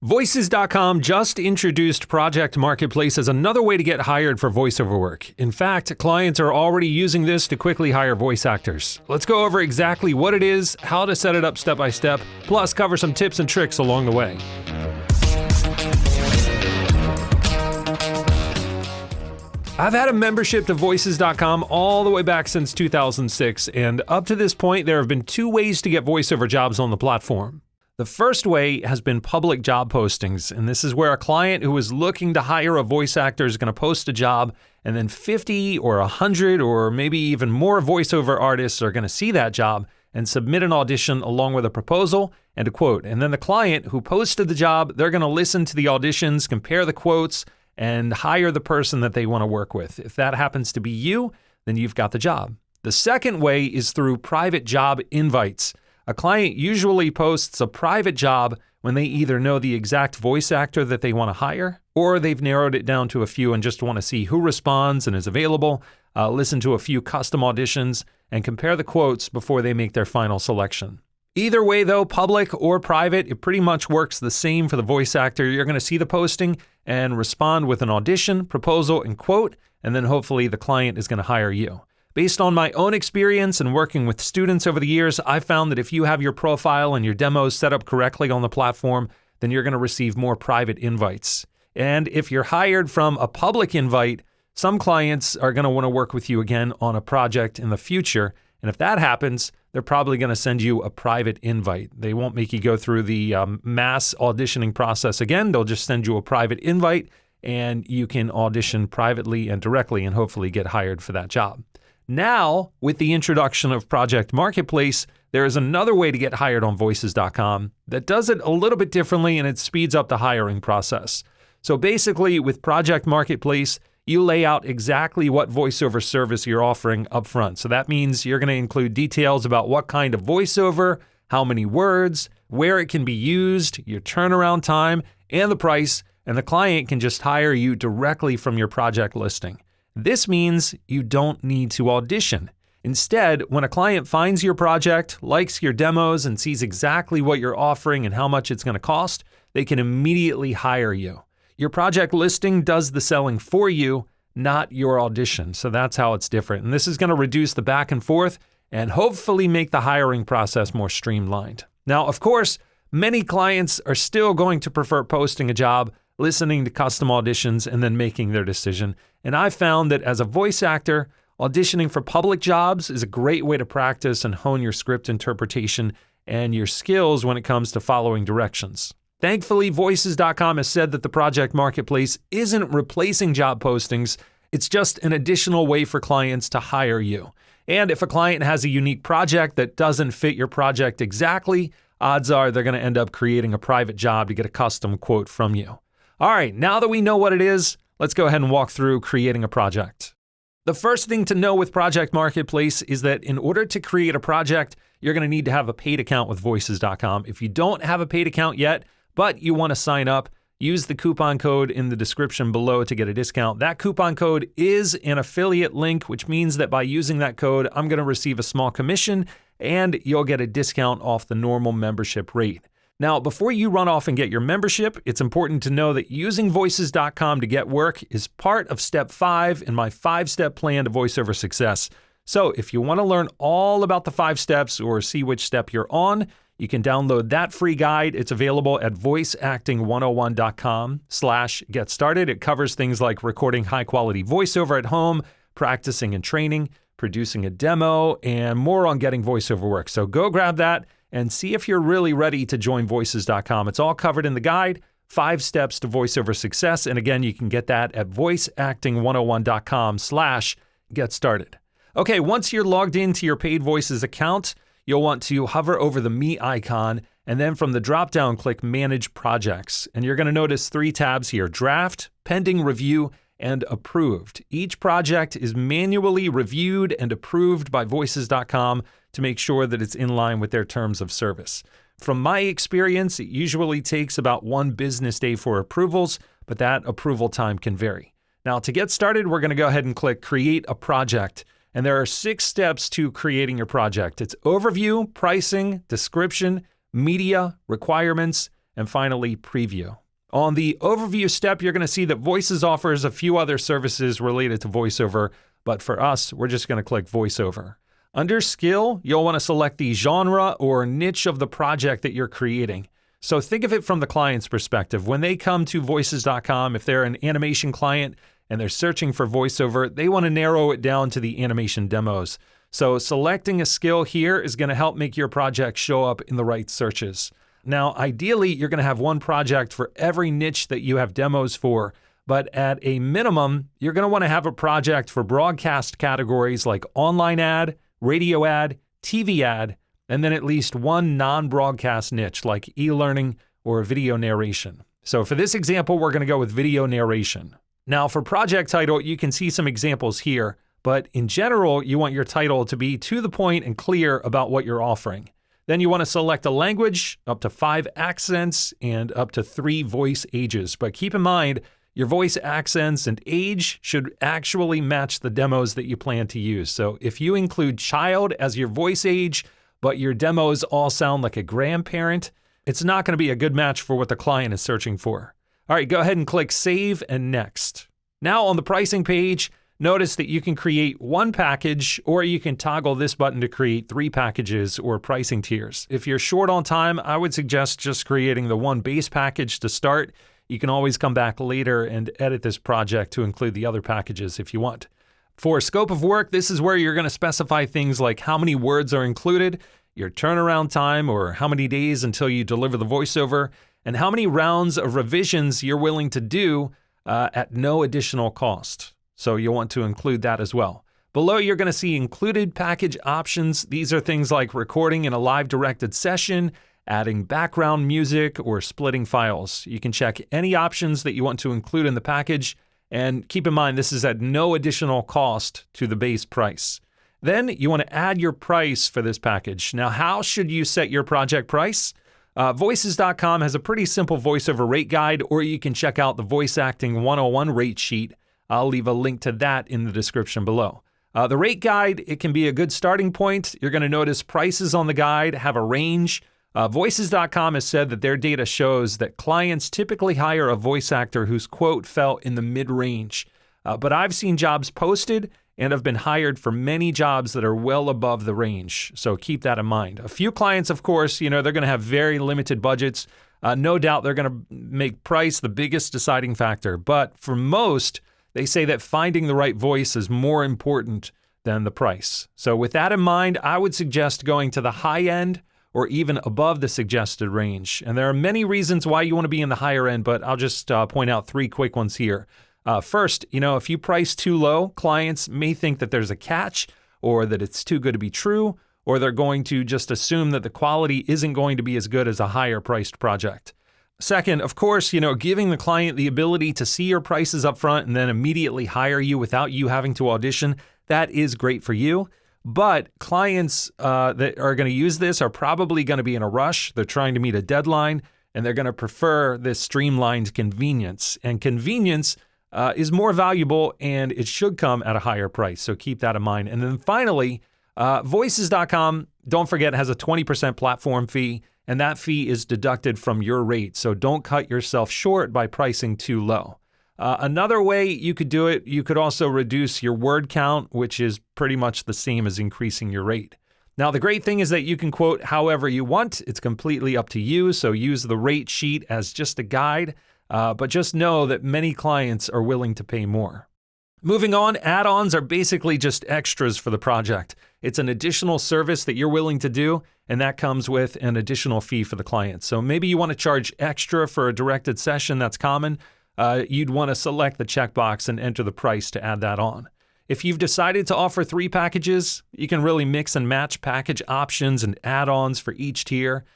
Voices.com just introduced Project Marketplace as another way to get hired for voiceover work. In fact, clients are already using this to quickly hire voice actors. Let's go over exactly what it is, how to set it up step by step, plus cover some tips and tricks along the way. I've had a membership to Voices.com all the way back since 2006, and up to this point, there have been two ways to get voiceover jobs on the platform. The first way has been public job postings, and this is where a client who is looking to hire a voice actor is going to post a job, and then 50 or 100 or maybe even more voiceover artists are going to see that job and submit an audition along with a proposal and a quote. And then the client who posted the job, they're going to listen to the auditions, compare the quotes, and hire the person that they want to work with. If that happens to be you, then you've got the job. The second way is through private job invites. A client usually posts a private job when they either know the exact voice actor that they want to hire, or they've narrowed it down to a few and just want to see who responds and is available, listen to a few custom auditions, and compare the quotes before they make their final selection. Either way though, public or private, it pretty much works the same for the voice actor. You're going to see the posting and respond with an audition, proposal, and quote, and then hopefully the client is going to hire you. Based on my own experience and working with students over the years, I found that if you have your profile and your demos set up correctly on the platform, then you're going to receive more private invites. And if you're hired from a public invite, some clients are going to want to work with you again on a project in the future. And if that happens, they're probably going to send you a private invite. They won't make you go through the mass auditioning process again. They'll just send you a private invite, and you can audition privately and directly and hopefully get hired for that job. Now, with the introduction of Project Marketplace, there is another way to get hired on Voices.com that does it a little bit differently, and it speeds up the hiring process. So basically, with Project Marketplace, you lay out exactly what voiceover service you're offering up front. So that means you're going to include details about what kind of voiceover, how many words, where it can be used, your turnaround time, and the price, and the client can just hire you directly from your project listing. This means you don't need to audition. Instead, when a client finds your project, likes your demos, and sees exactly what you're offering and how much it's going to cost, they can immediately hire you. Your project listing does the selling for you, not your audition. So that's how it's different. And this is going to reduce the back and forth and hopefully make the hiring process more streamlined. Now, of course, many clients are still going to prefer posting a job, listening to custom auditions, and then making their decision. And I've found that as a voice actor, auditioning for public jobs is a great way to practice and hone your script interpretation and your skills when it comes to following directions. Thankfully, Voices.com has said that the Project Marketplace isn't replacing job postings. It's just an additional way for clients to hire you. And if a client has a unique project that doesn't fit your project exactly, odds are they're going to end up creating a private job to get a custom quote from you. All right, now that we know what it is, let's go ahead and walk through creating a project. The first thing to know with Project Marketplace is that in order to create a project, you're going to need to have a paid account with Voices.com. If you don't have a paid account yet, but you want to sign up, use the coupon code in the description below to get a discount. That coupon code is an affiliate link, which means that by using that code, I'm going to receive a small commission and you'll get a discount off the normal membership rate. Now, before you run off and get your membership, it's important to know that using Voices.com to get work is part of step 5 in my 5-step plan to voiceover success. So if you want to learn all about the 5 steps or see which step you're on, you can download that free guide. It's available at voiceacting101.com/get started. It covers things like recording high-quality voiceover at home, practicing and training, producing a demo, and more on getting voiceover work. So go grab that and see if you're really ready to join Voices.com. It's all covered in the guide, 5 steps to voiceover success. And again, you can get that at voiceacting101.com/get started. Okay, once you're logged into your paid Voices account, you'll want to hover over the Me icon, and then from the drop-down, click Manage Projects. And you're going to notice 3 tabs here: Draft, Pending Review, and Approved. Each project is manually reviewed and approved by Voices.com to make sure that it's in line with their terms of service. From my experience, it usually takes about 1 business day for approvals, but that approval time can vary. Now, to get started, we're going to go ahead and click Create a Project. And there are 6 steps to creating your project. It's overview, pricing, description, media, requirements, and finally preview. On the overview step, you're going to see that Voices offers a few other services related to VoiceOver, but for us, we're just going to click VoiceOver. Under Skill, you'll want to select the genre or niche of the project that you're creating. So think of it from the client's perspective. When they come to Voices.com, if they're an animation client and they're searching for VoiceOver, they want to narrow it down to the animation demos. So selecting a skill here is going to help make your project show up in the right searches. Now, ideally, you're going to have one project for every niche that you have demos for, but at a minimum, you're going to want to have a project for broadcast categories like online ad, radio ad, TV ad, and then at least one non-broadcast niche like e-learning or video narration. So for this example, we're going to go with video narration. Now for project title, you can see some examples here, but in general, you want your title to be to the point and clear about what you're offering. Then you want to select a language, up to 5 accents, and up to 3 voice ages. But keep in mind, your voice accents and age should actually match the demos that you plan to use. So if you include child as your voice age, but your demos all sound like a grandparent, it's not going to be a good match for what the client is searching for. All right, go ahead and click Save and Next. Now on the pricing page, notice that you can create one package, or you can toggle this button to create 3 packages or pricing tiers. If you're short on time, I would suggest just creating the one base package to start. You can always come back later and edit this project to include the other packages if you want. For scope of work, this is where you're going to specify things like how many words are included, your turnaround time or how many days until you deliver the voiceover, and how many rounds of revisions you're willing to do at no additional cost. So you'll want to include that as well. Below, you're going to see included package options. These are things like recording in a live directed session, adding background music, or splitting files. You can check any options that you want to include in the package. And keep in mind, this is at no additional cost to the base price. Then you want to add your price for this package. Now, how should you set your project price? Voices.com has a pretty simple voiceover rate guide, or you can check out the Voice Acting 101 rate sheet. I'll leave a link to that in the description below. The rate guide, it can be a good starting point. You're going to notice prices on the guide have a range. Voices.com has said that their data shows that clients typically hire a voice actor whose quote fell in the mid-range. But I've seen jobs posted and have been hired for many jobs that are well above the range. So keep that in mind. A few clients, of course, they're going to have very limited budgets. No doubt they're going to make price the biggest deciding factor. But for most, they say that finding the right voice is more important than the price. So with that in mind, I would suggest going to the high end or even above the suggested range. And there are many reasons why you want to be in the higher end, but I'll just point out 3 quick ones here. First, if you price too low, clients may think that there's a catch, or that it's too good to be true, or they're going to just assume that the quality isn't going to be as good as a higher priced project. Second, of course, giving the client the ability to see your prices up front and then immediately hire you without you having to audition, that is great for you. But clients that are going to use this are probably going to be in a rush. They're trying to meet a deadline, and they're going to prefer this streamlined convenience. And convenience is more valuable, and it should come at a higher price. So keep that in mind. And then finally, Voices.com, don't forget, has a 20% platform fee, and that fee is deducted from your rate. So don't cut yourself short by pricing too low. Another way you could do it, you could also reduce your word count, which is pretty much the same as increasing your rate. Now, the great thing is that you can quote however you want. It's completely up to you. So use the rate sheet as just a guide, but just know that many clients are willing to pay more. Moving on, add-ons are basically just extras for the project. It's an additional service that you're willing to do, and that comes with an additional fee for the client. So maybe you want to charge extra for a directed session. That's common. You'd want to select the checkbox and enter the price to add that on. If you've decided to offer 3 packages, you can really mix and match package options and add-ons for each tier.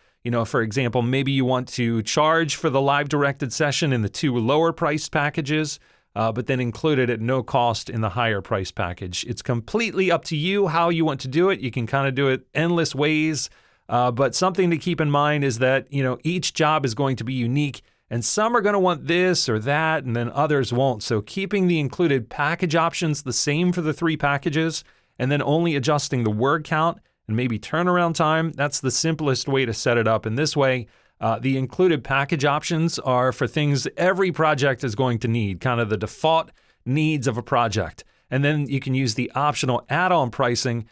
For example, maybe you want to charge for the live directed session in the 2 lower priced packages, but then include it at no cost in the higher price package. It's completely up to you how you want to do it. You can kind of do it endless ways, but something to keep in mind is that, each job is going to be unique. And some are going to want this or that, and then others won't. So keeping the included package options the same for the 3 packages, and then only adjusting the word count and maybe turnaround time, that's the simplest way to set it up. And this way, The included package options are for things every project is going to need, kind of the default needs of a project. And then you can use the optional add-on pricing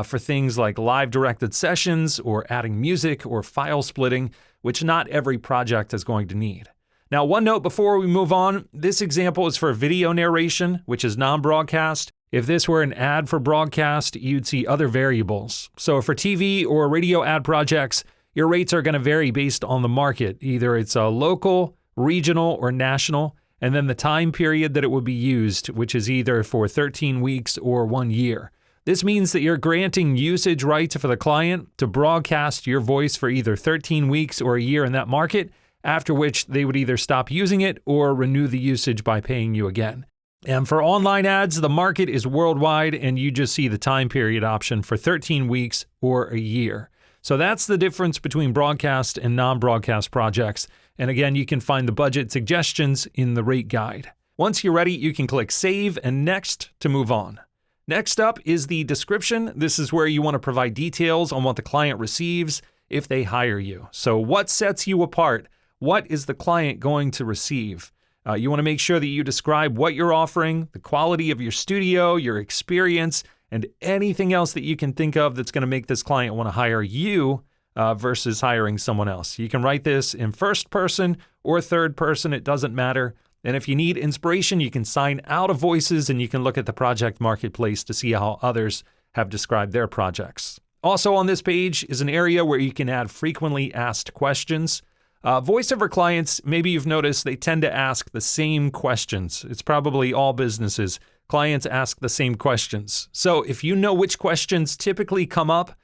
for things like live directed sessions or adding music or file splitting, which not every project is going to need. Now, one note before we move on, this example is for video narration, which is non-broadcast. If this were an ad for broadcast, you'd see other variables. So for TV or radio ad projects, your rates are going to vary based on the market. Either it's a local, regional, or national, and then the time period that it would be used, which is either for 13 weeks or 1 year. This means that you're granting usage rights for the client to broadcast your voice for either 13 weeks or a year in that market, after which they would either stop using it or renew the usage by paying you again. And for online ads, the market is worldwide, and you just see the time period option for 13 weeks or a year. So that's the difference between broadcast and non-broadcast projects. And again, you can find the budget suggestions in the rate guide. Once you're ready, you can click Save and Next to move on. Next up is the description. This is where you want to provide details on what the client receives if they hire you. So what sets you apart? What is the client going to receive? You want to make sure that you describe what you're offering, the quality of your studio, your experience, and anything else that you can think of that's going to make this client want to hire you versus hiring someone else. You can write this in first person or third person, it doesn't matter. And if you need inspiration, you can sign out of Voices and you can look at the project marketplace to see how others have described their projects. Also on this page is an area where you can add frequently asked questions. Voiceover clients, maybe you've noticed, they tend to ask the same questions. It's probably all businesses. Clients ask the same questions. So if you know which questions typically come up,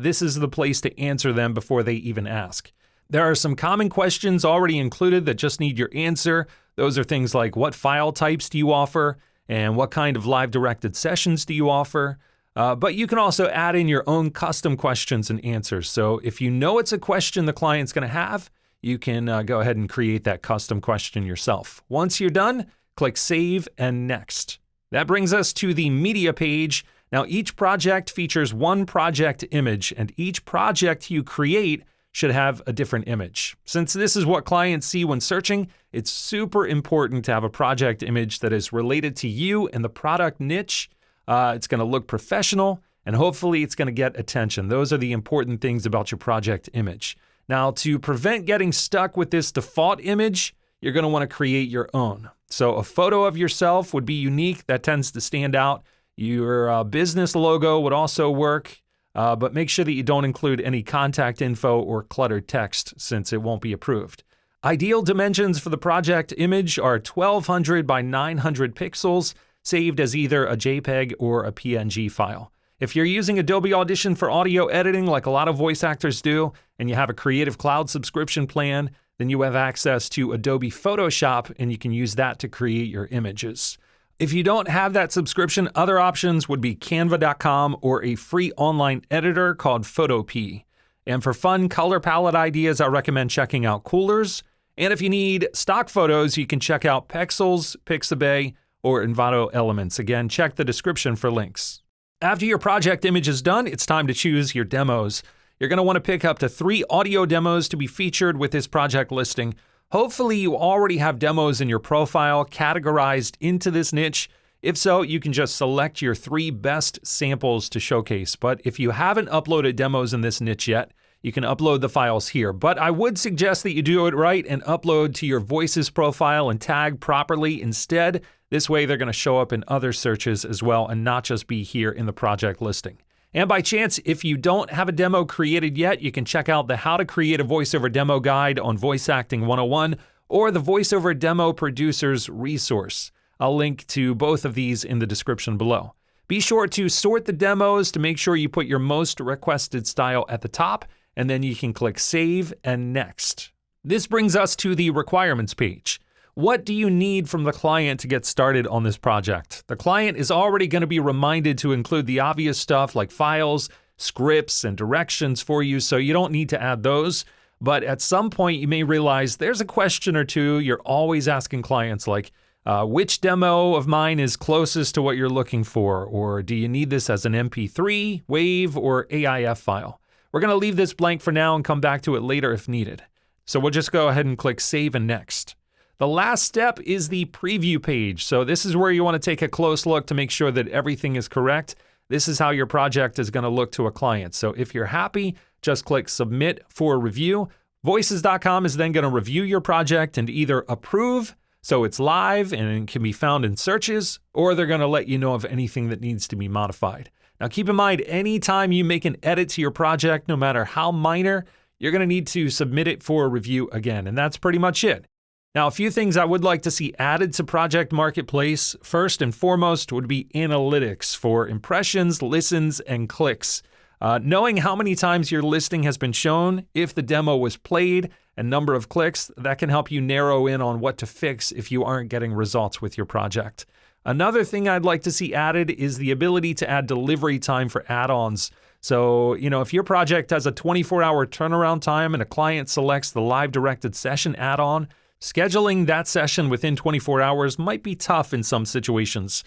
this is the place to answer them before they even ask. There are some common questions already included that just need your answer. Those are things like what file types do you offer and what kind of live directed sessions do you offer? But you can also add in your own custom questions and answers. So if you know it's a question the client's going to have, you can go ahead and create that custom question yourself. Once you're done, click Save and Next. That brings us to the media page. Now, each project features one project image, and each project you create should have a different image. Since this is what clients see when searching, it's super important to have a project image that is related to you and the product niche. It's going to look professional, and hopefully it's going to get attention. Those are the important things about your project image. Now, to prevent getting stuck with this default image, you're going to want to create your own. So a photo of yourself would be unique. That tends to stand out. Your business logo would also work, but make sure that you don't include any contact info or cluttered text since it won't be approved. Ideal dimensions for the project image are 1200 by 900 pixels, saved as either a JPEG or a PNG file. If you're using Adobe Audition for audio editing like a lot of voice actors do, and you have a Creative Cloud subscription plan, then you have access to Adobe Photoshop and you can use that to create your images. If you don't have that subscription, other options would be Canva.com or a free online editor called Photopea. And for fun color palette ideas, I recommend checking out Coolers. And if you need stock photos, you can check out Pexels, Pixabay, or Envato Elements. Again, check the description for links. After your project image is done, it's time to choose your demos. You're going to want to pick up to 3 audio demos to be featured with this project listing. Hopefully you already have demos in your profile categorized into this niche. If so, you can just select your 3 best samples to showcase. But if you haven't uploaded demos in this niche yet, you can upload the files here. But I would suggest that you do it right and upload to your Voices profile and tag properly instead. This way they're going to show up in other searches as well and not just be here in the project listing. And by chance, if you don't have a demo created yet, you can check out the How to Create a Voiceover Demo Guide on Voice Acting 101 or the Voiceover Demo Producers resource. I'll link to both of these in the description below. Be sure to sort the demos to make sure you put your most requested style at the top, and then you can click Save and Next. This brings us to the requirements page. What do you need from the client to get started on this project? The client is already going to be reminded to include the obvious stuff like files, scripts, and directions for you, so you don't need to add those. But at some point, you may realize there's a question or two you're always asking clients like, which demo of mine is closest to what you're looking for? Or do you need this as an MP3, WAV, or AIF file? We're going to leave this blank for now and come back to it later if needed. So we'll just go ahead and click Save and Next. The last step is the preview page. So this is where you want to take a close look to make sure that everything is correct. This is how your project is going to look to a client. So if you're happy, just click Submit for Review. Voices.com is then going to review your project and either approve, so it's live and it can be found in searches, or they're going to let you know of anything that needs to be modified. Now keep in mind, anytime you make an edit to your project, no matter how minor, you're going to need to submit it for review again, and that's pretty much it. Now, a few things I would like to see added to Project Marketplace, first and foremost, would be analytics for impressions, listens, and clicks. Knowing how many times your listing has been shown, if the demo was played, and number of clicks, that can help you narrow in on what to fix if you aren't getting results with your project. Another thing I'd like to see added is the ability to add delivery time for add-ons. So, if your project has a 24-hour turnaround time and a client selects the live directed session add-on, scheduling that session within 24 hours might be tough in some situations.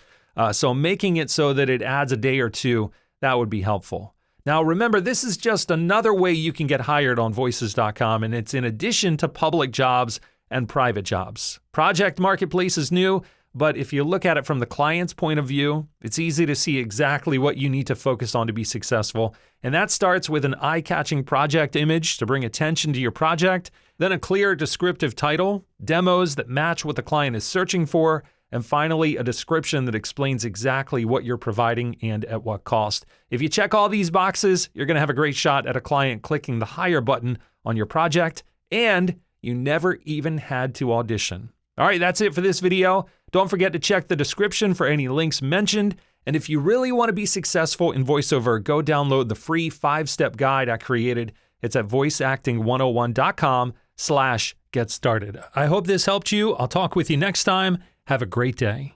So making it so that it adds a day or two, that would be helpful. Now remember, this is just another way you can get hired on Voices.com, and it's in addition to public jobs and private jobs. Project Marketplace is new, but if you look at it from the client's point of view, it's easy to see exactly what you need to focus on to be successful. And that starts with an eye-catching project image to bring attention to your project, then a clear descriptive title, demos that match what the client is searching for, and finally, a description that explains exactly what you're providing and at what cost. If you check all these boxes, you're going to have a great shot at a client clicking the hire button on your project, and you never even had to audition. All right, that's it for this video. Don't forget to check the description for any links mentioned. And if you really want to be successful in voiceover, go download the free 5-step guide I created. It's at voiceacting101.com/get started. I hope this helped you. I'll talk with you next time. Have a great day.